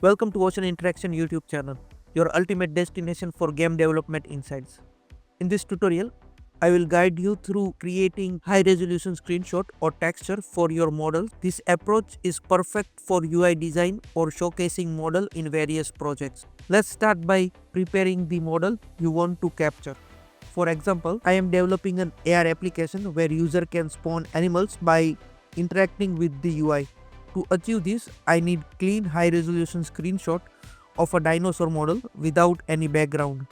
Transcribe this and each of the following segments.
Welcome to Ocean Interaction YouTube channel, your ultimate destination for game development insights. In this tutorial, I will guide you through creating high-resolution screenshot or texture for your model. This approach is perfect for UI design or showcasing model in various projects. Let's start by preparing the model you want to capture. For example, I am developing an AR application where user can spawn animals by interacting with the UI. To achieve this, I need clean high-resolution screenshot of a dinosaur model without any background.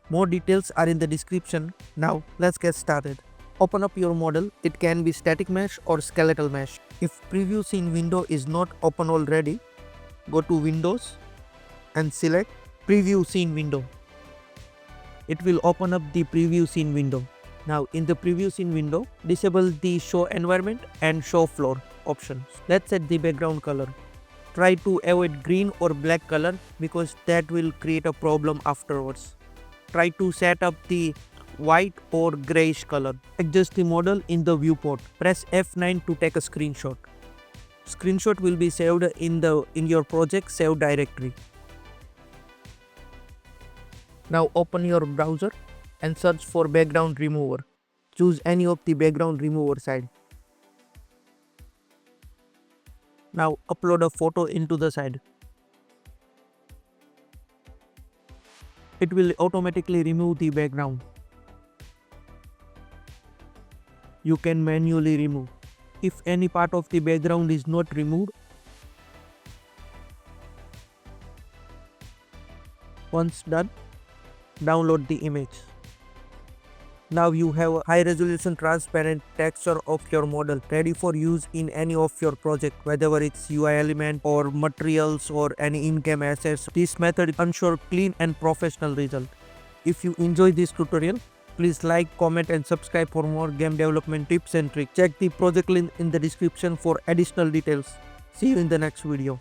More details are in the description. Now let's get started. Open up your model. It can be static mesh or skeletal mesh. If preview scene window is not open already, go to Windows and select preview scene window. It will open up the preview scene window. Now in the preview scene window, disable the show environment and show floor options. Let's set the background color. Try to avoid green or black color because that will create a problem afterwards. Try to set up the white or grayish color. Adjust the model in the viewport. Press F9 to take a screenshot. Screenshot will be saved in your project save directory. Now open your browser and search for background remover. Choose any of the background remover side. Now upload a photo into the side. It will automatically remove the background. You can manually remove. If any part of the background is not removed, once done, download the image. Now you have a high resolution transparent texture of your model ready for use in any of your project, whether it's UI element or materials or any in-game assets. This method ensures clean and professional result. If you enjoy this tutorial, please like, comment and subscribe for more game development tips and tricks. Check the project link in the description for additional details. See you in the next video.